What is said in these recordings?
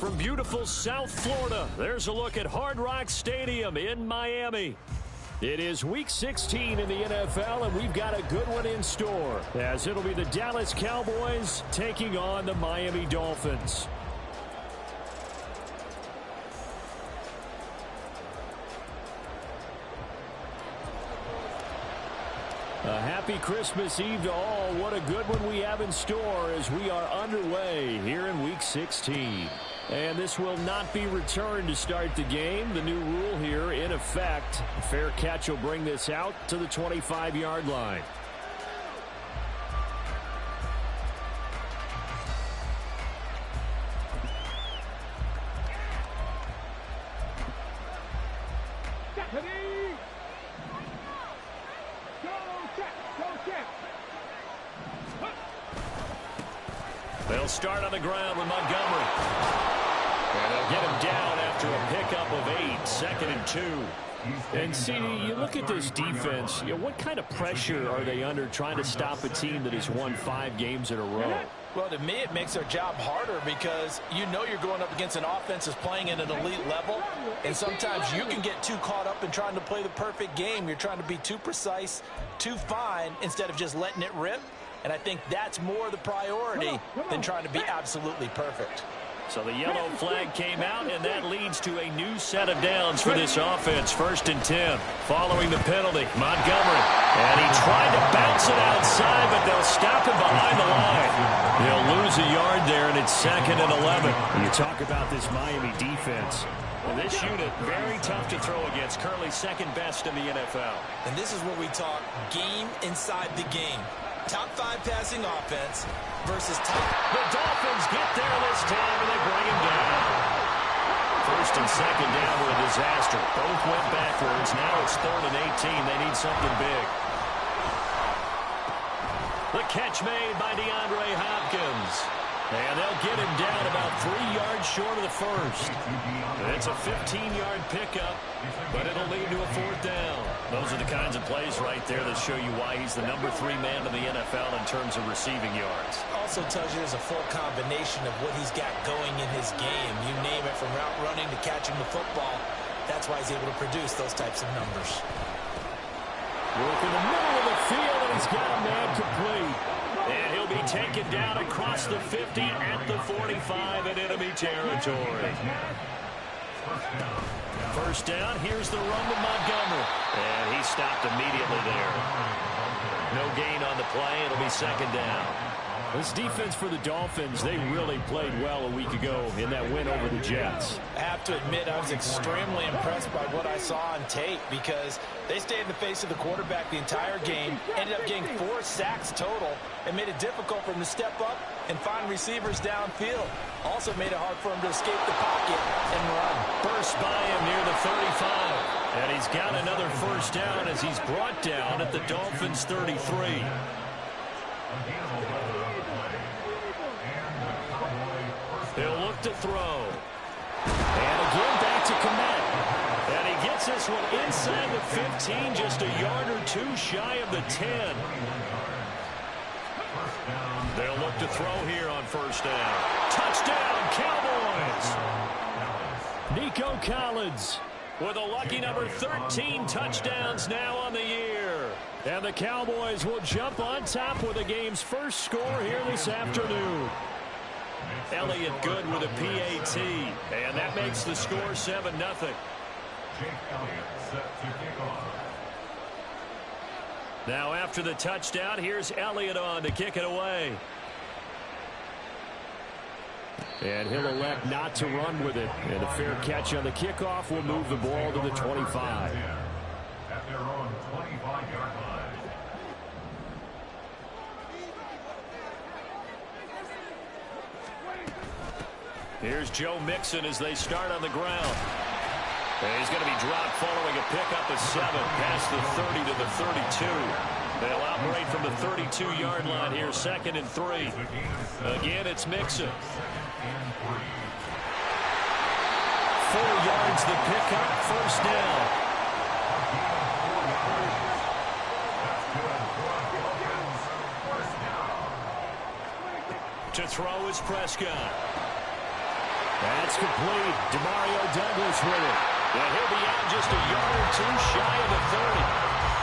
from beautiful South Florida, there's a look at Hard Rock Stadium in Miami. It is Week 16 in the NFL, and we've got a good one in store, as it'll be the Dallas Cowboys taking on the Miami Dolphins. A happy Christmas Eve to all. What a good one we have in store as we are underway here in Week 16. And this will not be returned to start the game. The new rule here in effect. A fair catch will bring this out to the 25-yard line. They'll start on the ground with Montgomery. And they'll get him down after a pickup of 8, 2nd and 2. And see, you look at this defense, what kind of pressure are they under trying to stop a team that has won 5 games in a row? Well, to me, it makes their job harder because you know you're going up against an offense that's playing at an elite level, and sometimes you can get too caught up in trying to play the perfect game. You're trying to be too precise, too fine, instead of just letting it rip. And I think that's more the priority than trying to be absolutely perfect. So the yellow flag came out, and that leads to a new set of downs for this offense. 1st and 10. Following the penalty, Montgomery. And he tried to bounce it outside, but they'll stop him behind the line. He'll lose a yard there, and it's 2nd and 11. You talk about this Miami defense. Well, this unit, very tough to throw against. Currently 2nd best in the NFL. And this is where we talk game inside the game. Top 5 passing offense versus top. The Dolphins get there this time, and they bring him down. 1st and 2nd down were a disaster. Both went backwards. Now it's 3rd and 18. They need something big. The catch made by DeAndre Hopkins. And they'll get him down about 3 yards short of the first. It's a 15-yard pickup, but it'll lead to a 4th down. Those are the kinds of plays right there that show you why he's the number 3 man in the NFL in terms of receiving yards. Also tells you there's a full combination of what he's got going in his game. You name it, from route running to catching the football. That's why he's able to produce those types of numbers. Work in the middle of the field, and he's got a man complete. And he'll be taken down across the 50 at the 45 in enemy territory. 1st down, here's the run with Montgomery. And he stopped immediately there. No gain on the play, it'll be 2nd down. This defense for the Dolphins, they really played well a week ago in that win over the Jets. I have to admit, I was extremely impressed by what I saw on tape because they stayed in the face of the quarterback the entire game, ended up getting 4 sacks total, and made it difficult for him to step up and find receivers downfield. Also made it hard for him to escape the pocket and run. Burst by him near the 35. And he's got another 1st down as he's brought down at the Dolphins' 33. He'll look to throw. And again back to Kmet. And he gets this one inside the 15, just a yard or 2 shy of the 10. They'll look to throw here on 1st down. Touchdown, Cowboys! Nico Collins with a lucky number 13 touchdowns now on the year. And the Cowboys will jump on top with the game's first score here this afternoon. Elliott good with a PAT, and that makes the score 7-0. Now after the touchdown, here's Elliott on to kick it away. And he'll elect not to run with it. And a fair catch on the kickoff will move the ball to the 25. At their own 25-yard line. Here's Joe Mixon as they start on the ground. And he's going to be dropped following a pickup of 7 past the 30 to the 32. They'll operate from the 32-yard line here, 2nd and 3. Again, it's Mixon. 4 yards the pickup, 1st down. To throw is Prescott. That's complete. Demario Douglas with it. And he'll be out just a yard or two shy of the 30.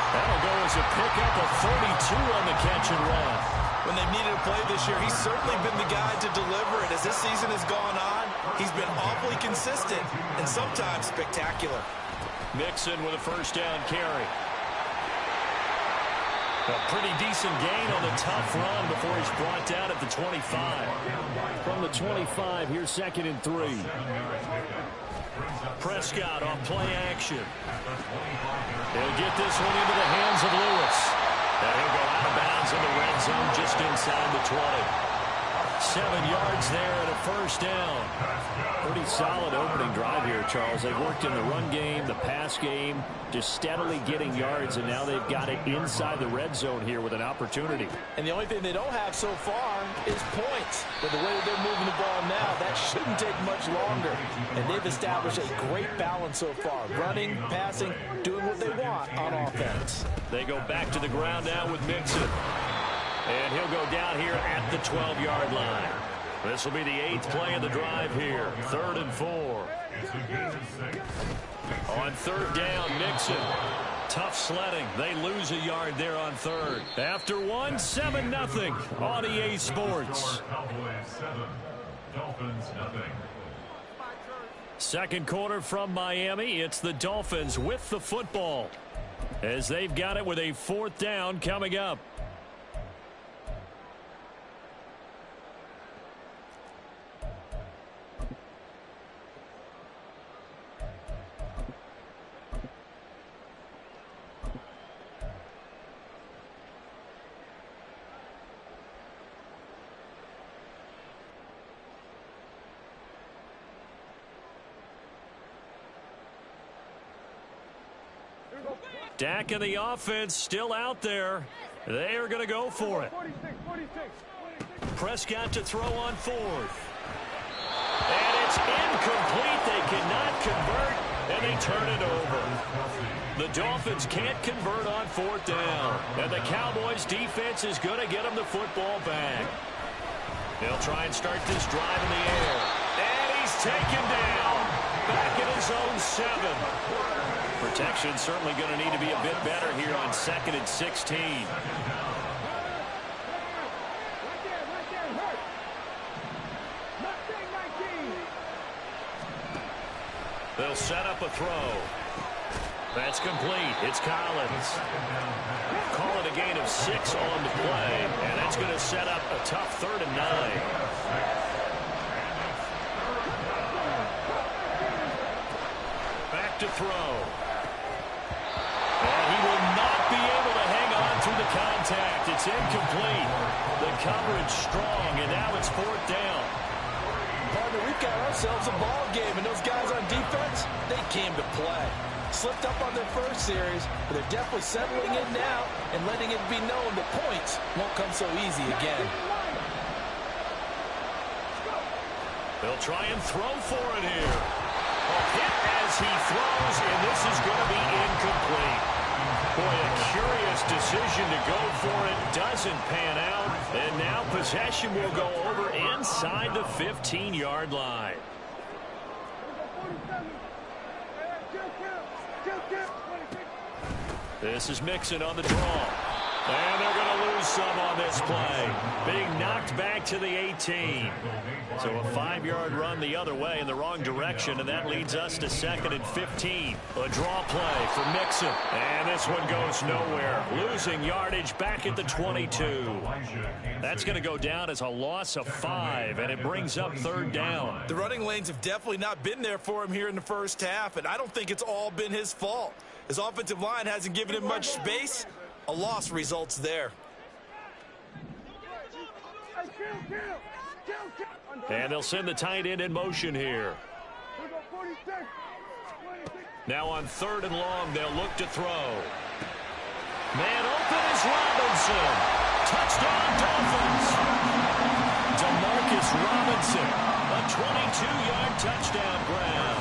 That'll go as a pickup of 32 on the catch and run. When they've needed a play this year, he's certainly been the guy to deliver it. As this season has gone on, he's been awfully consistent and sometimes spectacular. Mixon with a first down carry. A pretty decent gain on the tough run before he's brought down at the 25. From the 25, here's 2nd and 3. Prescott on play action. He'll get this one into the hands of Lewis. And he'll go out of bounds in the red zone just inside the 20. 7 yards there and a first down. Pretty solid opening drive here, Charles. They've worked in the run game, the pass game, just steadily getting yards, and now they've got it inside the red zone here with an opportunity. And the only thing they don't have so far is points. But the way that they're moving the ball now, that shouldn't take much longer. And they've established a great balance so far. Running, passing, doing what they want on offense. They go back to the ground now with Mixon. And he'll go down here at the 12-yard line. This will be the 8th play of the drive here. 3rd and 4. On 3rd down, Mixon. Tough sledding. They lose a yard there on 3rd. After 1, 7-0 on EA Sports. Second quarter from Miami. It's the Dolphins with the football, as they've got it with a 4th down coming up. Dak and the offense still out there. They are going to go for it. Prescott to throw on 4th. And it's incomplete. They cannot convert, and they turn it over. The Dolphins can't convert on 4th down. And the Cowboys defense is going to get them the football back. They'll try and start this drive in the air. And he's taken down. Back in his own 7. Protection certainly going to need to be a bit better here on 2nd and 16. They'll set up a throw. That's complete. It's Collins. Call it a gain of 6 on the play, and that's going to set up a tough 3rd and 9. Back to throw. And he will not be able to hang on through the contact. It's incomplete. The coverage strong, and now it's 4th down. Partner, we've got ourselves a ball game, and those guys on defense, they came to play. Slipped up on their first series, but they're definitely settling in now and letting it be known the points won't come so easy again. They'll try and throw for it here. A hit as he throws, and this is going to be incomplete. Boy, a curious decision to go for it. Doesn't pan out, and now possession will go over inside the 15-yard line. This is Mixon on the draw. And they're going to lose some on this play. Being knocked back to the 18. So a 5-yard run the other way in the wrong direction, and that leads us to 2nd and 15. A draw play for Mixon. And this one goes nowhere. Losing yardage back at the 22. That's going to go down as a loss of 5, and it brings up 3rd down. The running lanes have definitely not been there for him here in the first half, and I don't think it's all been his fault. His offensive line hasn't given him much space. A loss results there. And they'll send the tight end in motion here. Now on 3rd and long, they'll look to throw. Man open is Robinson. Touchdown Dolphins. Demarcus Robinson, a 22-yard touchdown grab.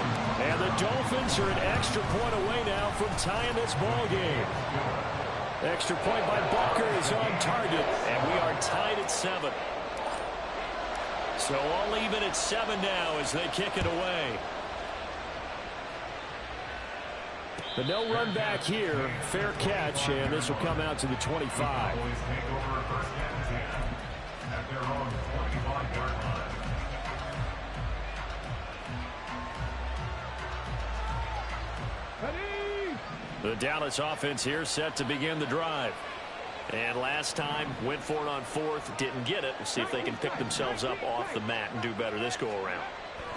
And the Dolphins are an extra point away now from tying this ball game. Extra point by Butker is on target, and we are tied at 7. So all even at 7 now as they kick it away. But no run back here. Fair catch, and this will come out to the 25. Cowboys take over first and 10 at their own 25-yard line. The Dallas offense here set to begin the drive. And last time, went for it on 4th, didn't get it. We'll see if they can pick themselves up off the mat and do better this go-around.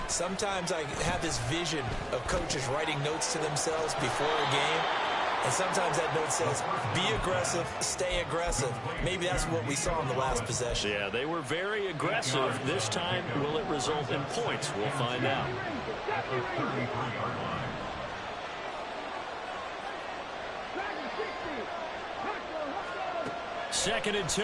Sometimes I have this vision of coaches writing notes to themselves before a game. And sometimes that note says, be aggressive, stay aggressive. Maybe that's what we saw in the last possession. Yeah, they were very aggressive. This time, will it result in points? We'll find out. At the 33-yard line. Second and 2.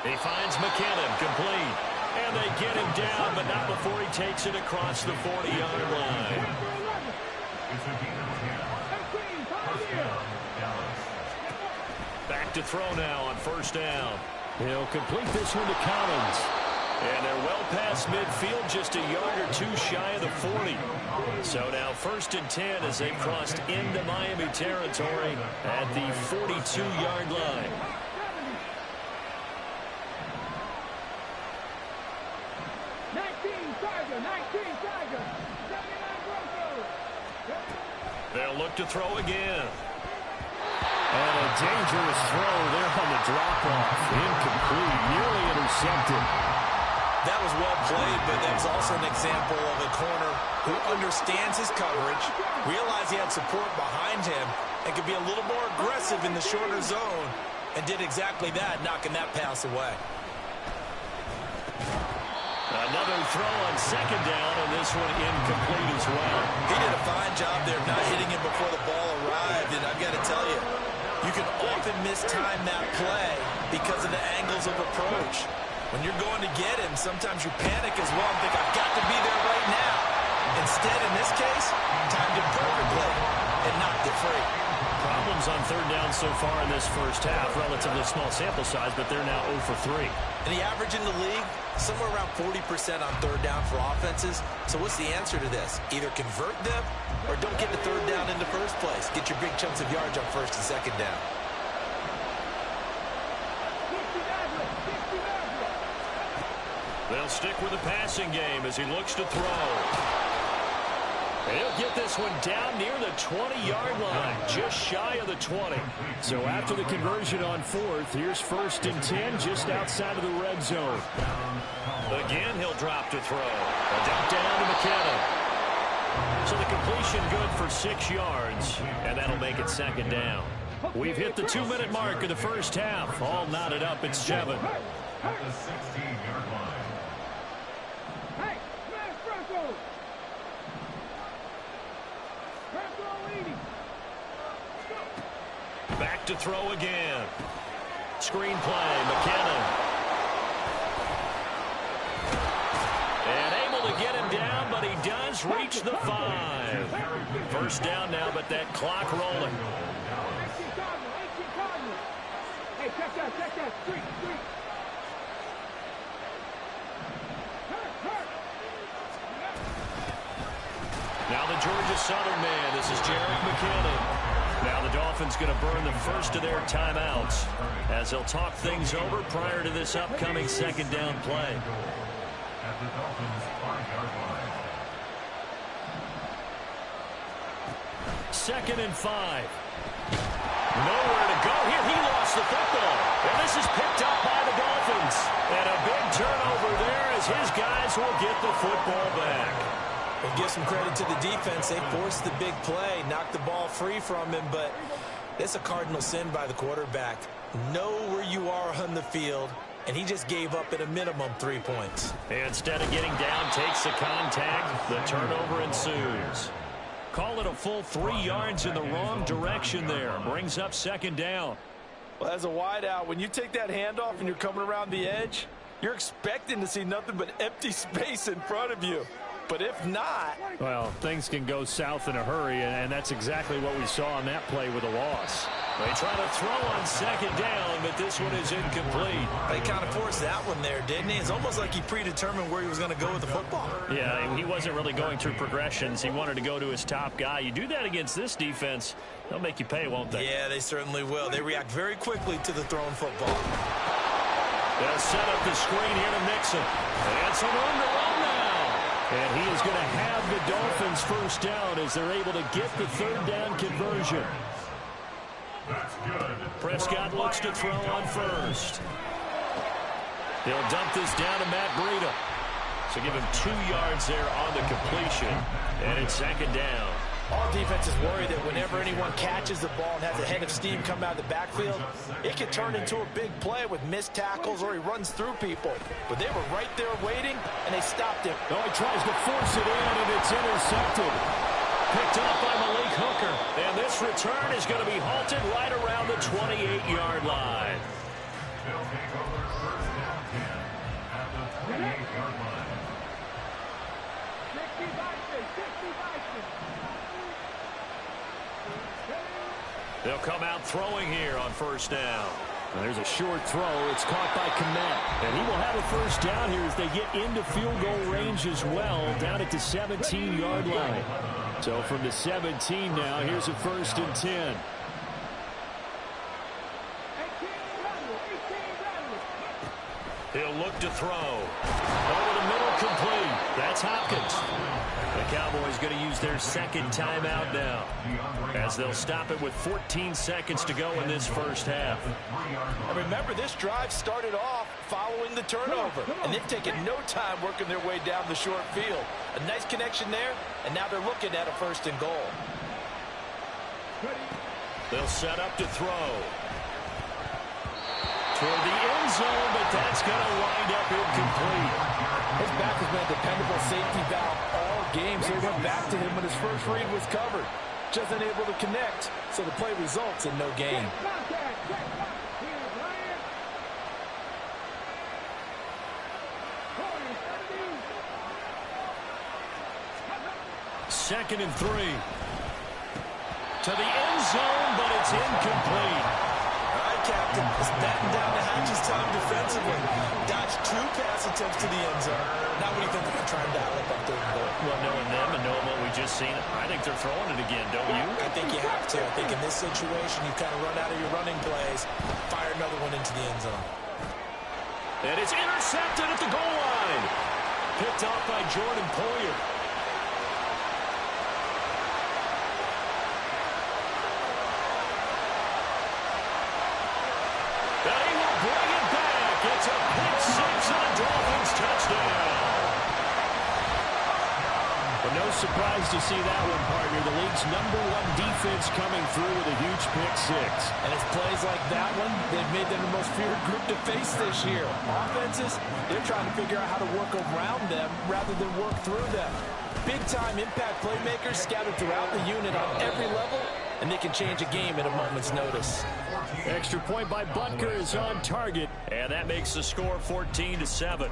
He finds McKinnon, complete. And they get him down, but not before he takes it across the 40-yard line. It's a gain of 10. First down, Dallas. Back to throw now on first down. He'll complete this one to Collins. And they're well past midfield, just a yard or two shy of the 40. So now first and 10 as they've crossed into Miami territory at the 42-yard line. They'll look to throw again. And a dangerous throw there on the drop-off. Incomplete, nearly intercepted. That was well played, but that was also an example of a corner who understands his coverage, realized he had support behind him, and could be a little more aggressive in the shorter zone, and did exactly that, knocking that pass away. Another throw on second down, and this one incomplete as well. He did a fine job there not hitting him before the ball arrived, and I've got to tell you, you can often mistime that play because of the angles of approach. When you're going to get him, sometimes you panic as well and think, I've got to be there right now. Instead, in this case, timed it perfectly and knocked it free. Problems on third down so far in this first half. Relatively small sample size, but they're now 0 for 3. And the average in the league, somewhere around 40% on third down for offenses. So what's the answer to this? Either convert them or don't get the third down in the first place. Get your big chunks of yards on first and second down. They'll stick with the passing game as he looks to throw. He'll get this one down near the 20-yard line, just shy of the 20. So after the conversion on 4th, here's first and 10 just outside of the red zone. Again, he'll drop to throw. A dump down to McKinnon. So the completion good for 6 yards, and that'll make it second down. We've hit the 2-minute mark of the first half. All knotted up at 7. At the 16-yard line. Back to throw again. Screen play, McKinnon. And able to get him down, but he does reach the 5. First down now, but that clock rolling. Hey, check that. Street. Now the Georgia Southern man. This is Jerick McKinnon. Now the Dolphins going to burn the first of their timeouts as they'll talk things over prior to this upcoming second down play. At the Dolphins' 5-yard line. Second and 5. Nowhere to go here. He lost the football. And this is picked up by the Dolphins. And a big turnover there as his guys will get the football back. Well, give some credit to the defense. They forced the big play, knocked the ball free from him, but it's a cardinal sin by the quarterback. Know where you are on the field, and he just gave up at a minimum 3 points. And instead of getting down, takes the contact. The turnover ensues. Call it a full 3 yards in the wrong direction there. Brings up second down. Well, as a wideout, when you take that handoff and you're coming around the edge, you're expecting to see nothing but empty space in front of you. But if not... Well, things can go south in a hurry, and that's exactly what we saw on that play with a loss. They try to throw on second down, but this one is incomplete. They kind of forced that one there, didn't he? It's almost like he predetermined where he was going to go with the football. Yeah, he wasn't really going through progressions. He wanted to go to his top guy. You do that against this defense, they'll make you pay, won't they? Yeah, they certainly will. They react very quickly to the thrown football. They'll set up the screen here to Mixon. And some room to run now. And he is going to have the Dolphins first down as they're able to get the third down conversion. That's good. Prescott looks to throw on first. He'll dump this down to Matt Breida. So give him 2 yards there on the completion. And it's second down. All defenses worry that whenever anyone catches the ball and has a head of steam come out of the backfield, it can turn into a big play with missed tackles or he runs through people. But they were right there waiting, and they stopped him. Oh, he tries to force it in, and it's intercepted. Picked up by Malik Hooker. And this return is going to be halted right around the 28-yard line. They'll take over first down 10 at the 28-yard line. 60 They'll come out throwing here on first down. And there's a short throw. It's caught by Kmet. And he will have a first down here as they get into field goal range as well, down at the 17-yard line. So from the 17 now, here's a 1st and 10. He'll look to throw. Over the middle, complete. That's Hopkins. The Cowboys going to use their second timeout now, as they'll stop it with 14 seconds to go in this first half. And remember, this drive started off following the turnover, and they've taken no time working their way down the short field. A nice connection there, and now they're looking at a 1st and goal. They'll set up to throw. Toward the end zone, but that's going to wind up incomplete. His back has been a dependable safety valve all game, so he went back to him when his first read was covered. Just unable to connect, so the play results in no gain. Second and 3. To the end zone, but it's incomplete. Captain is batting down the hatches time defensively. Dodged 2 pass attempts to the end zone. Now what do you think they're going to try and dial up on 3rd and goal? Well, knowing them and knowing what we just seen, I think they're throwing it again, don't you? I think you have to. I think in this situation, you kind of run out of your running plays, fire another one into the end zone. And it's intercepted at the goal line. Picked off by Jordan Poyer. It's a pick 6 and a Dolphins touchdown. But no surprise to see that one, partner. The league's #1 defense coming through with a huge pick 6. And it's plays like that one that made them the most feared group to face this year. Offenses, they're trying to figure out how to work around them rather than work through them. Big-time impact playmakers scattered throughout the unit on every level, and they can change a game at a moment's notice. Extra point by Butker is on target, and that makes the score 14-7.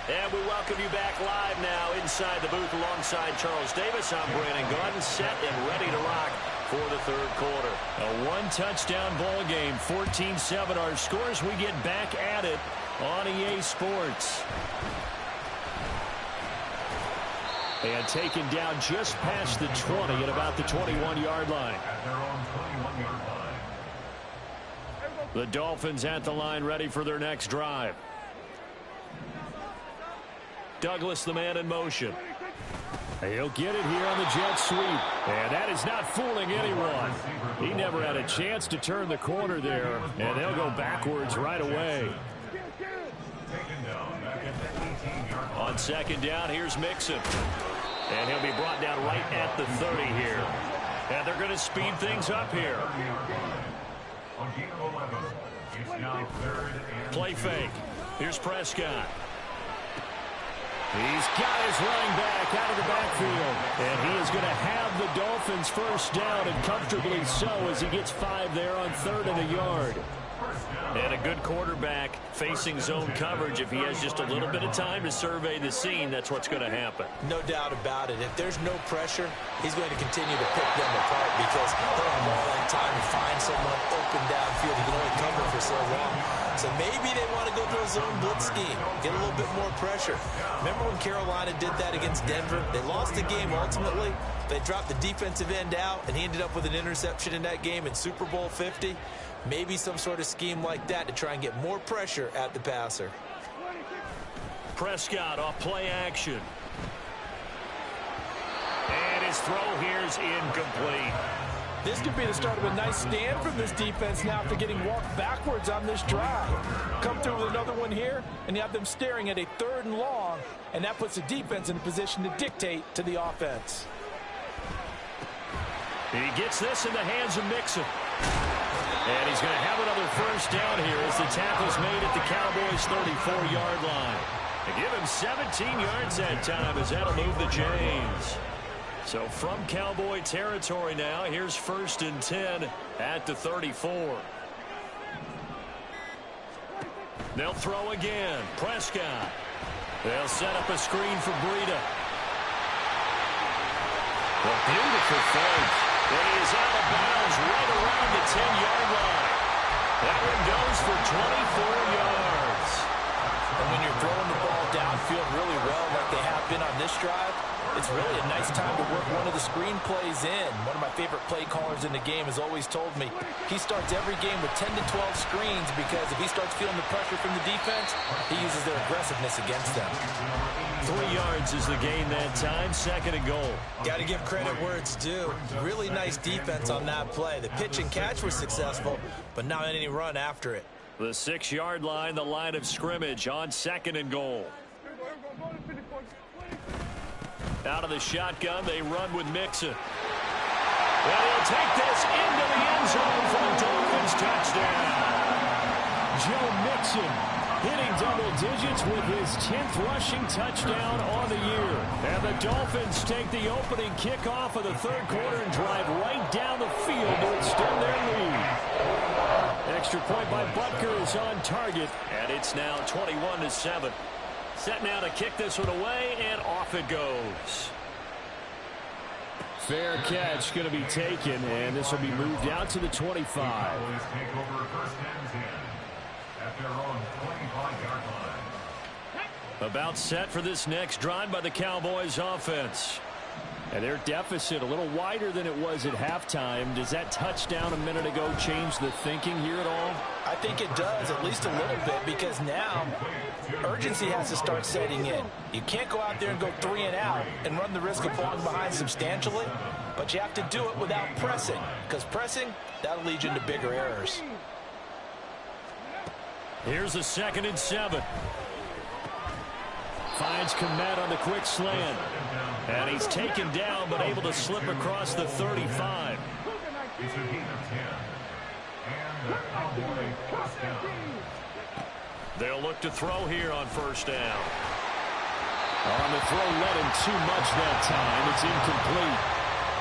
And we welcome you back live now inside the booth alongside Charles Davis. I'm Brandon Gaudin, set and ready to rock for the 3rd quarter. A 1-touchdown ball game, 14-7 our scores. We get back at it on EA Sports. And taken down just past the 20 at about the 21-yard line. At their own 21-yard line. The Dolphins at the line, ready for their next drive. Douglas, the man in motion. He'll get it here on the jet sweep. And that is not fooling anyone. He never had a chance to turn the corner there. And they'll go backwards right away. On second down, here's Mixon. And he'll be brought down right at the 30 here. And they're going to speed things up here. Play fake. Here's Prescott. He's got his running back out of the backfield. And he is going to have the Dolphins first down, and comfortably so, as he gets 5 there on 3rd and a yard. And a good quarterback facing zone coverage, if he has just a little bit of time to survey the scene, that's what's going to happen. No doubt about it. If there's no pressure, he's going to continue to pick them apart because he'll have all that time to find someone open downfield. He can only cover for so long. So maybe they want to go to a zone blitz scheme, get a little bit more pressure. Remember when Carolina did that against Denver? They lost the game ultimately. They dropped the defensive end out, and he ended up with an interception in that game in Super Bowl 50. Maybe some sort of scheme like that to try and get more pressure at the passer. Prescott off play action. And his throw here's incomplete. This could be the start of a nice stand from this defense now after getting walked backwards on this drive. Come through with another one here, and you have them staring at a 3rd and long, and that puts the defense in a position to dictate to the offense. He gets this in the hands of Mixon. And he's going to have another first down here as the tackle's made at the Cowboys' 34-yard line. They give him 17 yards that time as that'll move the chains. So from Cowboy territory now, here's 1st and 10 at the 34. They'll throw again. Prescott. They'll set up a screen for Breida. A beautiful fake. And he is out of bounds right around the 10-yard line. That one goes for 24 yards. And when you're throwing the ball downfield really well like they have been on this drive, it's really a nice time to work one of the screen plays in. One of my favorite play callers in the game has always told me he starts every game with 10 to 12 screens because if he starts feeling the pressure from the defense, he uses their aggressiveness against them. 3 yards is the gain that time, 2nd and goal. Got to give credit where it's due. Really nice defense on that play. The pitch and catch was successful, but not any run after it. The 6-yard line, the line of scrimmage on 2nd and goal. Out of the shotgun, they run with Mixon. Well, he'll take this into the end zone for the Dolphins touchdown. Joe Mixon hitting double digits with his 10th rushing touchdown on the year. And the Dolphins take the opening kickoff of the 3rd quarter and drive right down the field to extend their lead. Extra point by Butker is on target, and it's now 21-7. Set now to kick this one away, and off it goes. Fair catch going to be taken, and this will be moved out to the 25. Cowboys take over 1st and 10 at their own 25-yard line. About set for this next drive by the Cowboys offense. And their deficit a little wider than it was at halftime. Does that touchdown a minute ago change the thinking here at all? I think it does, at least a little bit, because now urgency has to start setting in. You can't go out there and go 3 and out and run the risk of falling behind substantially, but you have to do it without pressing, because pressing, that'll lead you into bigger errors. Here's a 2nd and 7. Finds Kmet on the quick slant. And he's taken down, but able to slip across the 35. It's a gain of 10. And the Cowboy first down. They'll look to throw here on 1st down. On the throw, let him too much that time. It's incomplete.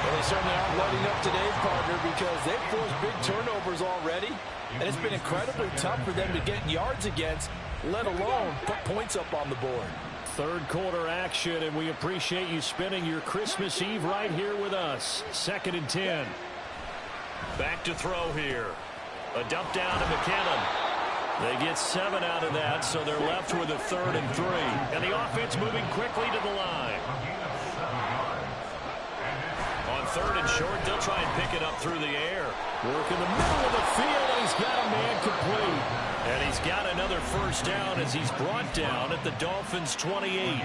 Well, they certainly aren't letting up today, partner, because they've forced big turnovers already. And it's been incredibly tough for them to get yards against, let alone put points up on the board. 3rd quarter action, and we appreciate you spending your Christmas Eve right here with us. 2nd and 10. Back to throw here. A dump down to McKinnon. They get 7 out of that, so they're left with a 3rd and 3. And the offense moving quickly to the line. On 3rd and short, they'll try and pick it up through the air. Work in the middle of the field, and he's got a man complete. And he's got another first down as he's brought down at the Dolphins' 28.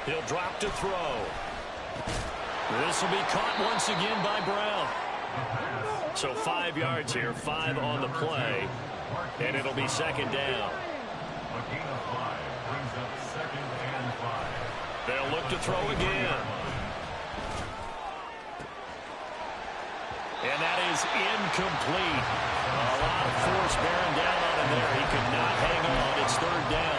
He'll drop to throw. This will be caught once again by Brown. So 5 yards here, 5 on the play, and it'll be 2nd down. A gain of 5 brings up 2nd and 5. They'll look to throw again. And that is incomplete. A lot of force bearing down on him there. He could not hang on. It's 3rd down.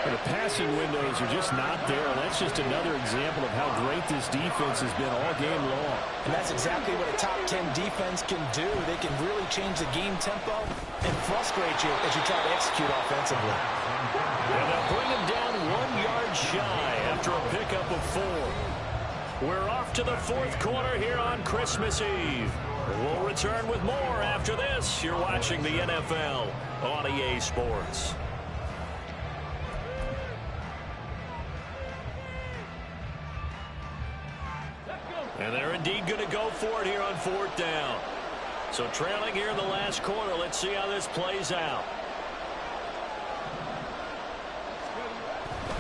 And the passing windows are just not there, and that's just another example of how great this defense has been all game long. And that's exactly what a top 10 defense can do. They can really change the game tempo and frustrate you as you try to execute offensively. And they'll bring him down 1 yard shy after a pickup of 4. We're off to the fourth quarter here on Christmas Eve. We'll return with more after this. You're watching the NFL on EA Sports. And they're indeed going to go for it here on fourth down. So trailing here in the last quarter. Let's see how this plays out.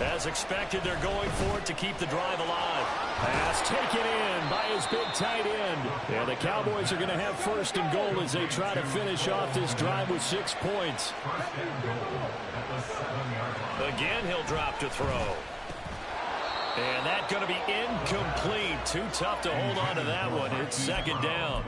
As expected, they're going for it to keep the drive alive. Pass taken in by his big tight end. And the Cowboys are going to have first and goal as they try to finish off this drive with 6 points. Again, he'll drop to throw. And that's going to be incomplete. Too tough to hold on to that one. It's second down.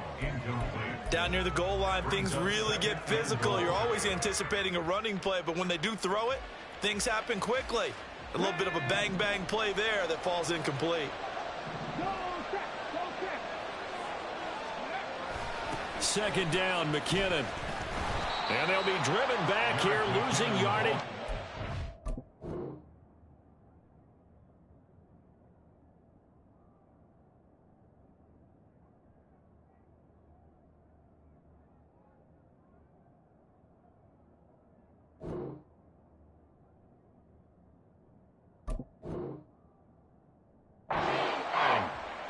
Down near the goal line, things really get physical. You're always anticipating a running play, but when they do throw it, things happen quickly. A little bit of a bang-bang play there that falls incomplete. Second down, McKinnon. And they'll be driven back here, losing yardage.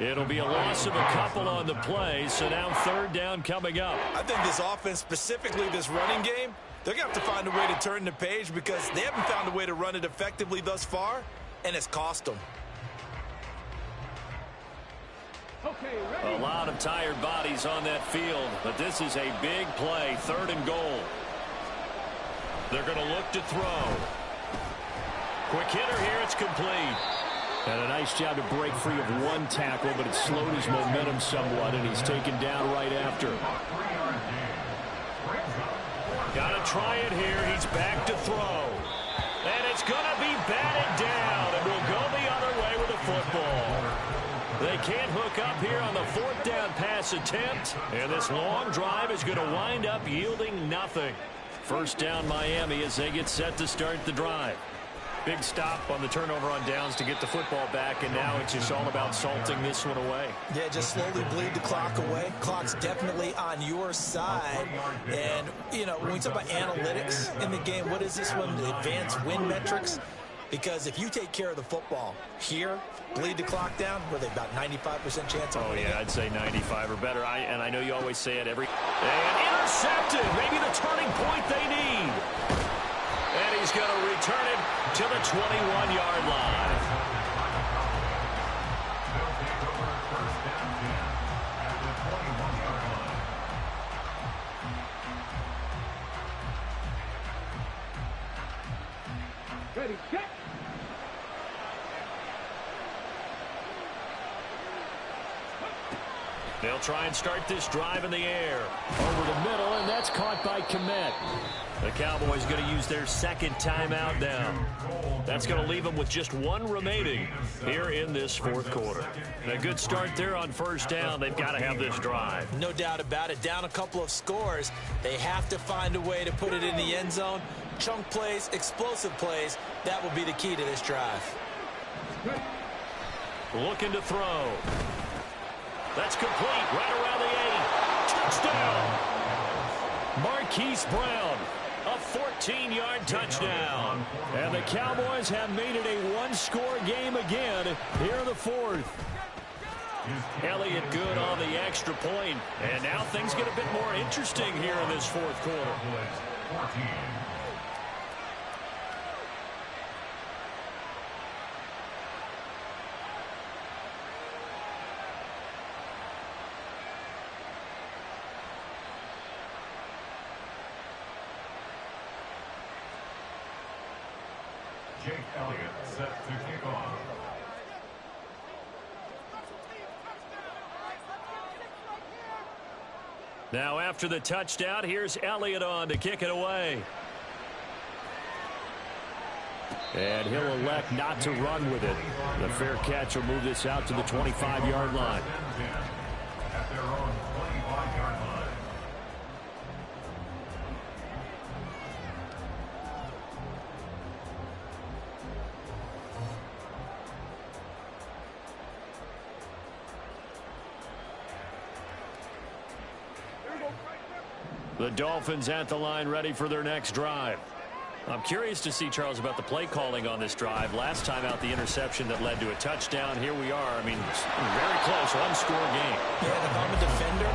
It'll be a loss of a couple on the play, so now third down coming up. I think this offense, specifically this running game, they're going to have to find a way to turn the page because they haven't found a way to run it effectively thus far, and it's cost them. A lot of tired bodies on that field, but this is a big play, third and goal. They're going to look to throw. Quick hitter here, it's complete. And a nice job to break free of one tackle, but it slowed his momentum somewhat, and he's taken down right after. Got to try it here. He's back to throw. And it's going to be batted down, and will go the other way with the football. They can't hook up here on the fourth down pass attempt, and this long drive is going to wind up yielding nothing. First down Miami as they get set to start the drive. Big stop on the turnover on downs to get the football back, and now it's just all about salting this one away. Yeah, just slowly bleed the clock away. Clock's definitely on your side. And, you know, when we talk about analytics in the game, what is this one? Advanced win metrics? Because if you take care of the football here, bleed the clock down, were they about 95% chance of winning? Oh, yeah, I'd say 95 or better. And I know you always say it every... And intercepted! Maybe the turning point they need. And he's going to return it to the 21-yard line. They'll take over first down 10 at the 21-yard line. Ready, check. They'll try and start this drive in the air. Over the middle, and that's caught by Kmet. The Cowboys going to use their second timeout now. That's going to leave them with just one remaining here in this fourth quarter. And a good start there on first down. They've got to have this drive. No doubt about it. Down a couple of scores. They have to find a way to put it in the end zone. Chunk plays, explosive plays. That will be the key to this drive. Looking to throw. That's complete right around the 8. Touchdown. Marquise Brown. A 14-yard touchdown. And the Cowboys have made it a one-score game again here in the fourth. Elliott good on the extra point. And now things get a bit more interesting here in this fourth quarter. Jake Elliott set to kick off. Now after the touchdown, here's Elliott on to kick it away. And he'll elect not to run with it. The fair catch will move this out to the 25-yard line. At their own 25-yard line. The Dolphins at the line, ready for their next drive. I'm curious to see, Charles, about the play calling on this drive. Last time out, the interception that led to a touchdown. Here we are. I mean, very close, one-score game. Yeah, and if I'm a defender,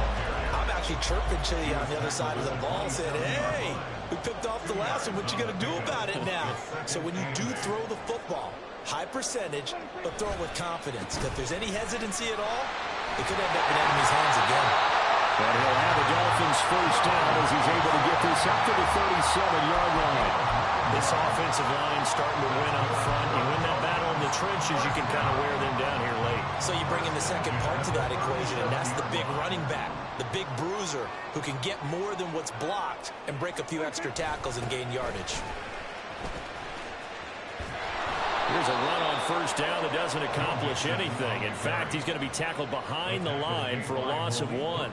I'm actually chirping to you on the other side of the ball, saying, hey, we picked off the last one. What you going to do about it now? So when you do throw the football, high percentage, but throw it with confidence. If there's any hesitancy at all, it could end up in enemy's hands again. And he'll have the Dolphins first down as he's able to get this up to the 37-yard line. This offensive line starting to win up front. You win that battle in the trenches, you can kind of wear them down here late. So you bring in the second part to that equation, and that's the big running back, the big bruiser, who can get more than what's blocked and break a few extra tackles and gain yardage. Here's a run on first down that doesn't accomplish anything. In fact, he's going to be tackled behind the line for a loss of 1.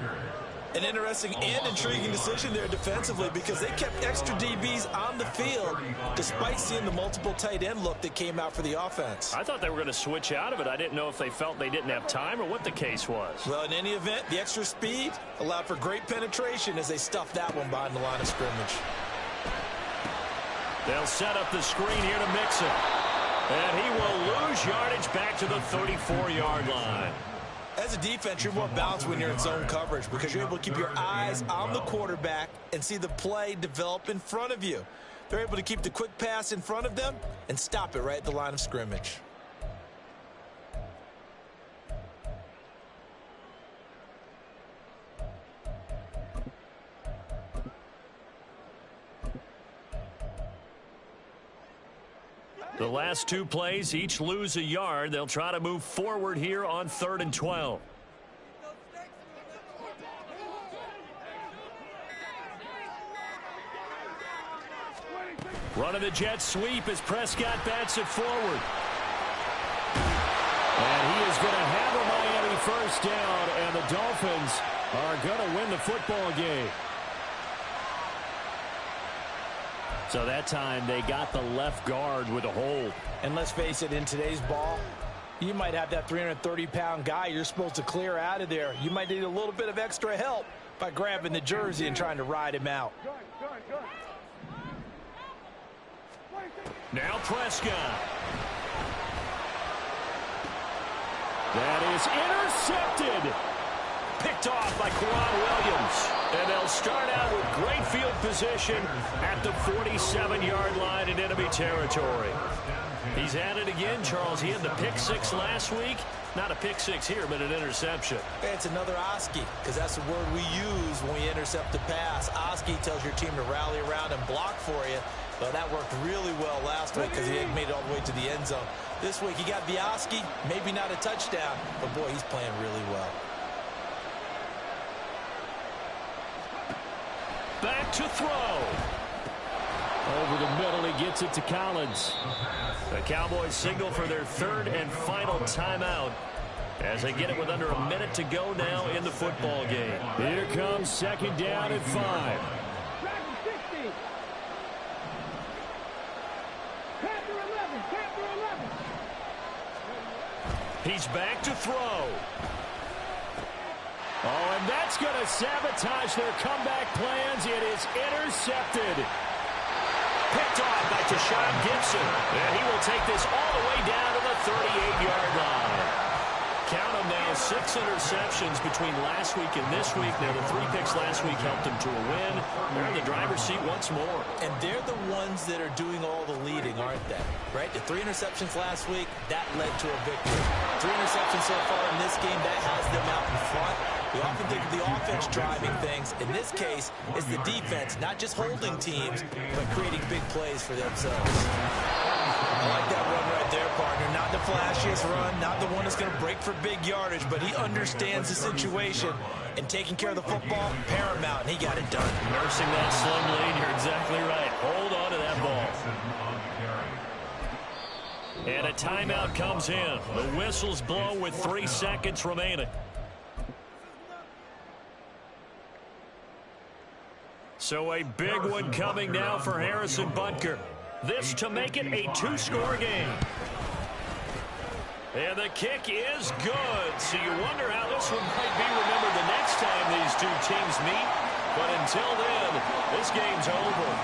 An interesting and intriguing decision there defensively because they kept extra DBs on the field despite seeing the multiple tight end look that came out for the offense. I thought they were going to switch out of it. I didn't know if they felt they didn't have time or what the case was. Well, in any event, the extra speed allowed for great penetration as they stuffed that one behind the line of scrimmage. They'll set up the screen here to Mixon. And he will lose yardage back to the 34-yard line. As a defense, you're more balanced when you're in zone coverage because you're able to keep your eyes on the quarterback and see the play develop in front of you. They're able to keep the quick pass in front of them and stop it right at the line of scrimmage. The last two plays each lose a yard. They'll try to move forward here on 3rd and 12. Running the jet sweep as Prescott bats it forward. And he is going to have a Miami first down, and the Dolphins are going to win the football game. So that time they got the left guard with a hold. And let's face it, in today's ball, you might have that 330-pound guy you're supposed to clear out of there. You might need a little bit of extra help by grabbing the jersey and trying to ride him out. Now Prescott. That is intercepted. Picked off by Quan Williams. And they'll start out with great field position at the 47-yard line in enemy territory. He's at it again, Charles. He had the pick six last week. Not a pick six here, but an interception. It's another Oski, because that's the word we use when we intercept a pass. Oski tells your team to rally around and block for you. Well, that worked really well last week because he made it all the way to the end zone. This week he got Oski, maybe not a touchdown, but boy, he's playing really well. Back to throw. Over the middle, he gets it to Collins. The Cowboys signal for their 3rd and final timeout as they get it with under a minute to go now in the football game. Here comes 2nd down and 5. He's back to throw. Oh, and that's going to sabotage their comeback plans. It is intercepted. Picked off by Tashawn Gibson. And he will take this all the way down to the 38-yard line. Count them now, 6 interceptions between last week and this week. Now, the 3 picks last week helped them to a win. They're in the driver's seat once more. And they're the ones that are doing all the leading, aren't they? Right? The 3 interceptions last week, that led to a victory. 3 interceptions so far in this game, that has them out in front. We often think of the offense driving things. In this case, it's the defense, not just holding teams, but creating big plays for themselves. I like that run right there, partner. Not the flashiest run, not the one that's going to break for big yardage, but he understands the situation, and taking care of the football, paramount, and he got it done. Nursing that slim lead, you're exactly right. Hold on to that ball. a timeout comes in. The whistle's blown with 3 seconds remaining. So a big one coming now for Harrison Butker. This to make it a 2-score game. And the kick is good. So you wonder how this one might be remembered the next time these two teams meet. But until then, this game's over.